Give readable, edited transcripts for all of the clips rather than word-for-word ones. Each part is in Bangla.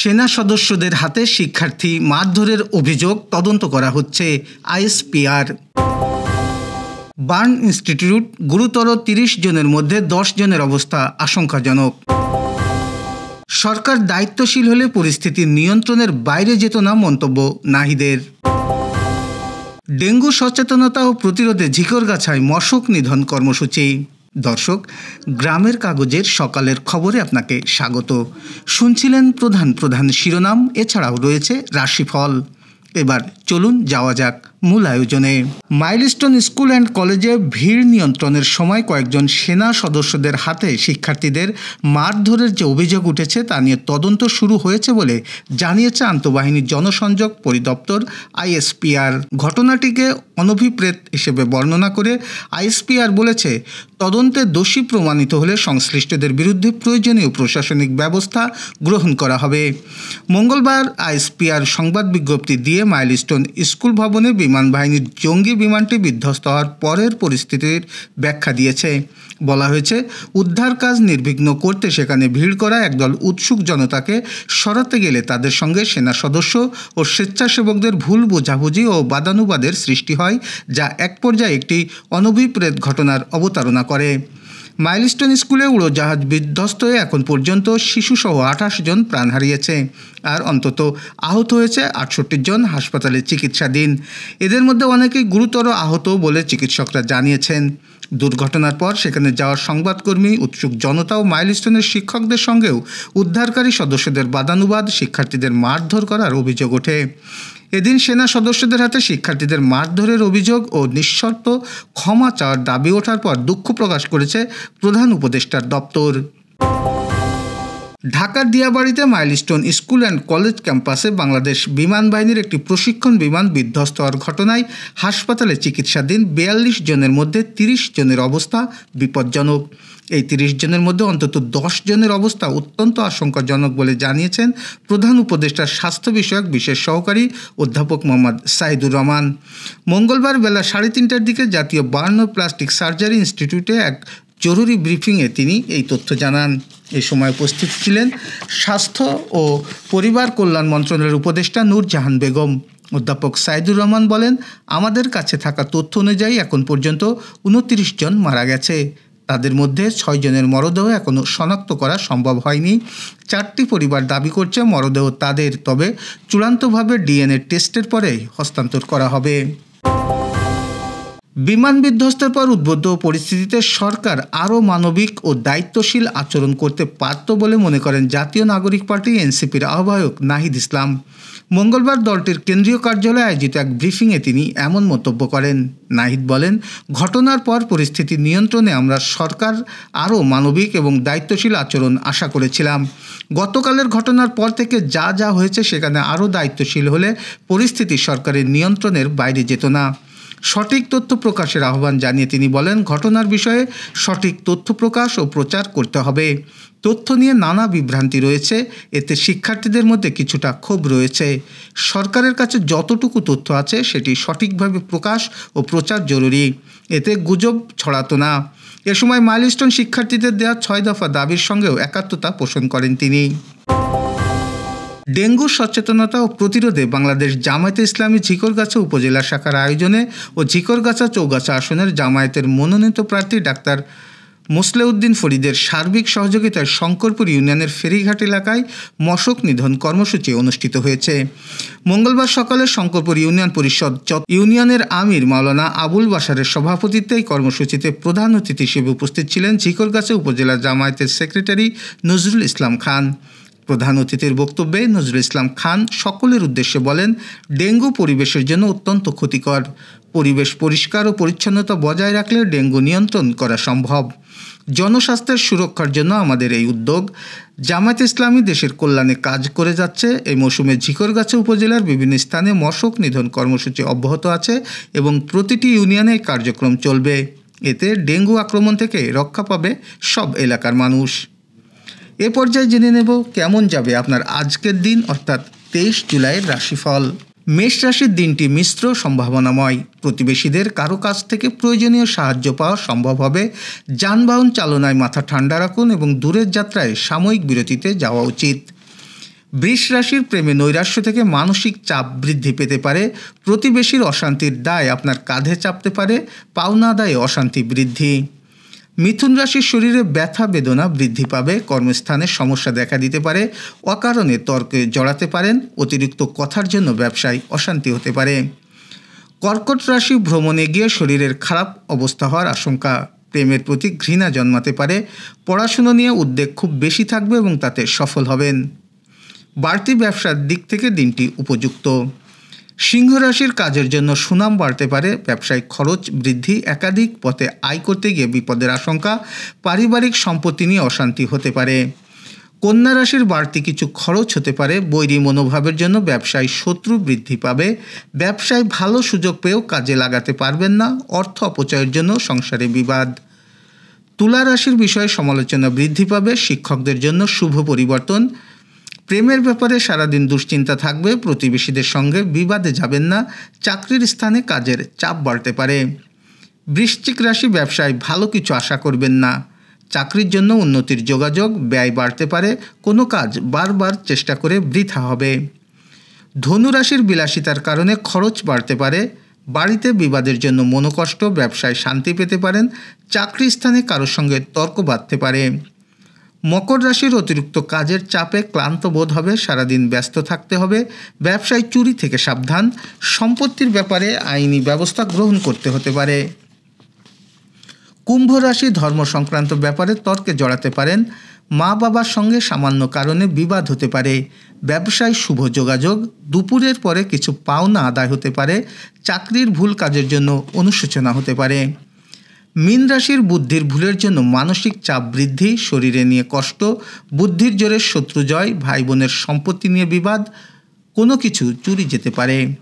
সেনা সদস্যদের হাতে শিক্ষার্থী মারধরের অভিযোগ তদন্ত করা হচ্ছে আইএসপিআর। বার্ন ইনস্টিটিউট গুরুতর ৩০ জনের মধ্যে ১০ জনের অবস্থা আশঙ্কাজনক। সরকার দায়িত্বশীল হলে পরিস্থিতি নিয়ন্ত্রণের বাইরে যেত না মন্তব্য নাহিদের। ডেঙ্গু সচেতনতা ও প্রতিরোধে ঝিকরগাছায় মশক নিধন কর্মসূচি। দর্শক, গ্রামের কাগজের সকালের খবরে আপনাকে স্বাগত। শুনছিলেন প্রধান প্রধান শিরোনাম, এছাড়াও রয়েছে রাশিফল। এবার চলুন যাওয়া যাক মূল আয়োজনে। মাইলস্টোন স্কুল অ্যান্ড কলেজে ভিড় নিয়ন্ত্রণের সময় কয়েকজন সেনা সদস্যদের হাতে শিক্ষার্থীদের মারধরের যে অভিযোগ উঠেছে তা নিয়ে তদন্ত শুরু হয়েছে বলে জানিয়েছে আন্তঃবাহিনী জনসংযোগ পরিদপ্তর আইএসপিআর। ঘটনাটিকে অনভিপ্রেত হিসেবে বর্ণনা করে আইএসপিআর বলেছে, তদন্তে দোষী প্রমাণিত হলে সংশ্লিষ্টদের বিরুদ্ধে প্রয়োজনীয় প্রশাসনিক ব্যবস্থা গ্রহণ করা হবে। মঙ্গলবার আইএসপিআর সংবাদ বিজ্ঞপ্তি দিয়ে মাইলস্টোন স্কুল ভবনে বিমান বাহিনীর জঙ্গি বিমানটি বিধ্বস্ত হওয়ার পরের পরিস্থিতির ব্যাখ্যা দিয়েছে। বলা হয়েছে, উদ্ধার কাজ নির্বিঘ্ন করতে সেখানে ভিড় করা একদল উৎসুক জনতাকে সরাতে গেলে তাদের সঙ্গে সেনা সদস্য ও স্বেচ্ছাসেবকদের ভুল বোঝাবুঝি ও বাদানুবাদের সৃষ্টি হয়, যা এক পর্যায়ে একটি অনভিপ্রেত ঘটনার অবতারণা করে। মাইলস্টোন স্কুলে উড়োজাহাজ বিধ্বস্ত হয়ে এখন পর্যন্ত শিশুসহ ২৮ জন প্রাণ হারিয়েছে, আর অন্তত আহত হয়েছে ৬৮ জন, হাসপাতালে চিকিৎসাধীন। এদের মধ্যে অনেকেই গুরুতর আহত বলে চিকিৎসকরা জানিয়েছেন। দুর্ঘটনার পর সেখানে যাওয়ার সংবাদকর্মী, উৎসুক জনতা ও মাইলস্টোনের শিক্ষকদের সঙ্গেও উদ্ধারকারী সদস্যদের বাদানুবাদ, শিক্ষার্থীদের মারধর করার অভিযোগ ওঠে। এদিন সেনা সদস্যদের হাতে শিক্ষার্থীদের মারধরের অভিযোগ ও নিঃশর্ত ক্ষমা চাওয়ার দাবি ওঠার পর দুঃখ প্রকাশ করেছে প্রধান উপদেষ্টার দপ্তর। ঢাকার দিয়াবাড়িতে মাইলস্টোন স্কুল অ্যান্ড কলেজ ক্যাম্পাসে বাংলাদেশ বিমান বাহিনীর একটি প্রশিক্ষণ বিমান বিধ্বস্ত হওয়ার ঘটনায় হাসপাতালে চিকিৎসাধীন ৪২ জনের মধ্যে ৩০ জনের অবস্থা বিপজ্জনক। এই ৩০ জনের মধ্যে অন্তত ১০ জনের অবস্থা অত্যন্ত আশঙ্কাজনক বলে জানিয়েছেন প্রধান উপদেষ্টার স্বাস্থ্য বিষয়ক বিশেষ সহকারী অধ্যাপক মোহাম্মদ সাইদুর রহমান। মঙ্গলবার বেলা ৩:৩০টার দিকে জাতীয় বার্ন প্লাস্টিক সার্জারি ইনস্টিটিউটে এক জরুরি ব্রিফিংয়ে তিনি এই তথ্য জানান। এই সময় উপস্থিত ছিলেন স্বাস্থ্য ও পরিবার কল্যাণ মন্ত্রণালয়ের উপদেষ্টা নূরজাহান বেগম। অধ্যাপক সাইদুর রহমান বলেন, আমাদের কাছে থাকা তথ্য অনুযায়ী এখন পর্যন্ত ২৯ জন মারা গেছে। তাদের মধ্যে ৬ জনের মরদেহ এখনও শনাক্ত করা সম্ভব হয়নি। ৪টি পরিবার দাবি করছে মরদেহ তাদের, তবে চূড়ান্তভাবে ডিএনএ টেস্টের পরে হস্তান্তর করা হবে। বিমান বিধ্বস্তের পর উদ্বুদ্ধ পরিস্থিতিতে সরকার আরও মানবিক ও দায়িত্বশীল আচরণ করতে পারত বলে মনে করেন জাতীয় নাগরিক পার্টি এনসিপির আহ্বায়ক নাহিদ ইসলাম। মঙ্গলবার দলটির কেন্দ্রীয় কার্যালয়ে আয়োজিত এক ব্রিফিংয়ে তিনি এমন মন্তব্য করেন। নাহিদ বলেন, ঘটনার পর পরিস্থিতি নিয়ন্ত্রণে আমরা সরকার আরও মানবিক এবং দায়িত্বশীল আচরণ আশা করেছিলাম। গতকালের ঘটনার পর থেকে যা যা হয়েছে সেখানে আরও দায়িত্বশীল হলে পরিস্থিতি সরকারের নিয়ন্ত্রণের বাইরে যেত না। সঠিক তথ্য প্রকাশের আহ্বান জানিয়ে তিনি বলেন, ঘটনার বিষয়ে সঠিক তথ্য প্রকাশ ও প্রচার করতে হবে। তথ্য নিয়ে নানা বিভ্রান্তি রয়েছে, এতে শিক্ষার্থীদের মধ্যে কিছুটা ক্ষোভ রয়েছে। সরকারের কাছে যতটুকু তথ্য আছে সেটি সঠিকভাবে প্রকাশ ও প্রচার জরুরি, এতে গুজব ছড়াতো না। এ সময় মাইলস্টোন শিক্ষার্থীদের দেওয়া ৬ দফা দাবির সঙ্গেও একাত্মতা পোষণ করেন তিনি। ডেঙ্গু সচেতনতা ও প্রতিরোধে বাংলাদেশ জামায়াতে ইসলামী ঝিকরগাছা উপজেলা শাখার আয়োজনে ও ঝিকরগাছা চৌগাছা আসনের জামায়াতের মনোনীত প্রার্থী ডাক্তার মোসলেউদ্দিন ফরিদের সার্বিক সহযোগিতায় শঙ্করপুর ইউনিয়নের ফেরিঘাট এলাকায় মশক নিধন কর্মসূচি অনুষ্ঠিত হয়েছে। মঙ্গলবার সকালে শঙ্করপুর ইউনিয়ন পরিষদ ইউনিয়নের আমির মাওলানা আবুল বাশারের সভাপতিত্বে এই কর্মসূচিতে প্রধান অতিথি হিসেবে উপস্থিত ছিলেন ঝিকরগাছা উপজেলা জামায়াতের সেক্রেটারি নজরুল ইসলাম খান। প্রধান অতিথির বক্তব্যে নজরুল ইসলাম খান সকলের উদ্দেশ্যে বলেন, ডেঙ্গু পরিবেশের জন্য অত্যন্ত ক্ষতিকর। পরিবেশ পরিষ্কার ও পরিচ্ছন্নতা বজায় রাখলে ডেঙ্গু নিয়ন্ত্রণ করা সম্ভব। জনস্বাস্থ্যের সুরক্ষার জন্য আমাদের এই উদ্যোগ। জামায়াতে ইসলামী দেশের কল্যাণে কাজ করে যাচ্ছে। এই মৌসুমে ঝিকরগাছা উপজেলার বিভিন্ন স্থানে মশক নিধন কর্মসূচি অব্যাহত আছে এবং প্রতিটি ইউনিয়নে কার্যক্রম চলবে। এতে ডেঙ্গু আক্রমণ থেকে রক্ষা পাবে সব এলাকার মানুষ। এ পর্যায়ে জেনে নেব কেমন যাবে আপনার আজকের দিন, অর্থাৎ 23 জুলাইয়ের রাশিফল। মেষ রাশির দিনটি মিশ্র সম্ভাবনাময়। প্রতিবেশীদের কারো কাছ থেকে প্রয়োজনীয় সাহায্য পাওয়া সম্ভব হবে। যানবাহন চালনায় মাথা ঠান্ডা রাখুন এবং দূরের যাত্রায় সাময়িক বিরতিতে যাওয়া উচিত। বৃষ রাশির প্রেমে নৈরাশ্য থেকে মানসিক চাপ বৃদ্ধি পেতে পারে। প্রতিবেশীর অশান্তির দায় আপনার কাঁধে চাপতে পারে। পাওনা আদায়ে অশান্তি বৃদ্ধি। মিথুন রাশির শরীরে ব্যথা বেদনা বৃদ্ধি পাবে। কর্মস্থানে সমস্যা দেখা দিতে পারে। অকারণে তর্কে জড়াতে পারেন। অতিরিক্ত কথার জন্য ব্যবসায় অশান্তি হতে পারে। কর্কট রাশি ভ্রমণে গিয়ে শরীরের খারাপ অবস্থা হওয়ার আশঙ্কা। প্রেমের প্রতি ঘৃণা জন্মাতে পারে। পড়াশুনো নিয়ে উদ্বেগ খুব বেশি থাকবে এবং তাতে সফল হবেন। বাড়তি ব্যবসার দিক থেকে দিনটি উপযুক্ত। সিংহ রাশির কাজের জন্য সুনাম বাড়তে পারে। ব্যবসায়িক খরচ বৃদ্ধি। একাধিক পথে আয় করতে গিয়ে বিপদের আশঙ্কা। পারিবারিক সম্পত্তি নিয়ে অশান্তি হতে পারে। কন্যা রাশির বাড়তি কিছু খরচ হতে পারে। বৈরী মনোভাবের জন্য ব্যবসায় শত্রু বৃদ্ধি পাবে। ব্যবসায় ভালো সুযোগ পেয়েও কাজে লাগাতে পারবেন না। অর্থ অপচয়ের জন্য সংসারে বিবাদ। তুলা রাশির বিষয়ে সমালোচনা বৃদ্ধি পাবে। শিক্ষকদের জন্য শুভ পরিবর্তন। প্রেমের ব্যাপারে সারাদিন দুশ্চিন্তা থাকবে। প্রতিবেশীদের সঙ্গে বিবাদে যাবেন না। চাকরির স্থানে কাজের চাপ বাড়তে পারে। বৃশ্চিক রাশি ব্যবসায় ভালো কিছু আশা করবেন না। চাকরির জন্য উন্নতির যোগাযোগ। ব্যয় বাড়তে পারে। কোনো কাজ বারবার চেষ্টা করে বৃথা হবে। ধনু রাশির বিলাসিতার কারণে খরচ বাড়তে পারে। বাড়িতে বিবাদের জন্য মনোকষ্ট। ব্যবসায় শান্তি পেতে পারেন। চাকরি স্থানে কারোর সঙ্গে তর্ক বাঁধতে পারে। মকর রাশির অতিরিক্ত কাজের চাপে ক্লান্ত বোধ হবে। সারাদিন ব্যস্ত থাকতে হবে। ব্যবসায় চুরি থেকে সাবধান। সম্পত্তির ব্যাপারে আইনি ব্যবস্থা গ্রহণ করতে হতে পারে। কুম্ভ রাশি ধর্ম সংক্রান্ত ব্যাপারে তর্কে জড়াতে পারেন। মা বাবার সঙ্গে সামান্য কারণে বিবাদ হতে পারে। ব্যবসায় শুভ যোগাযোগ। দুপুরের পরে কিছু পাওনা আদায় হতে পারে। চাকরির ভুল কাজের জন্য অনুশোচনা হতে পারে। মীন রাশির বুদ্ধির ভুলের জন্য মানসিক চাপ বৃদ্ধি। শরীরে নিয়ে কষ্ট। বুদ্ধির জোরে শত্রু জয়। ভাই বোনের সম্পত্তি নিয়ে বিবাদ। কোনো কিছু চুরি যেতে পারে।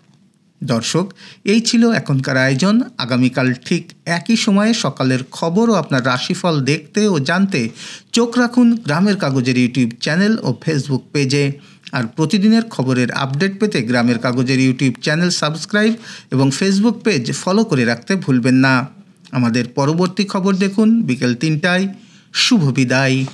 দর্শক, এই ছিল এখনকার আয়োজন। আগামীকাল ঠিক একই সময়ে সকালের খবর ও আপনার রাশিফল দেখতে ও জানতে চোখ রাখুন গ্রামের কাগজের ইউটিউব চ্যানেল ও ফেসবুক পেজে। আর প্রতিদিনের খবরের আপডেট পেতে গ্রামের কাগজের ইউটিউব চ্যানেল সাবস্ক্রাইব এবং ফেসবুক পেজ ফলো করে রাখতে ভুলবেন না। আমাদের পরবর্তী খবর দেখুন বিকেল 3টায়। শুভ বিদায়।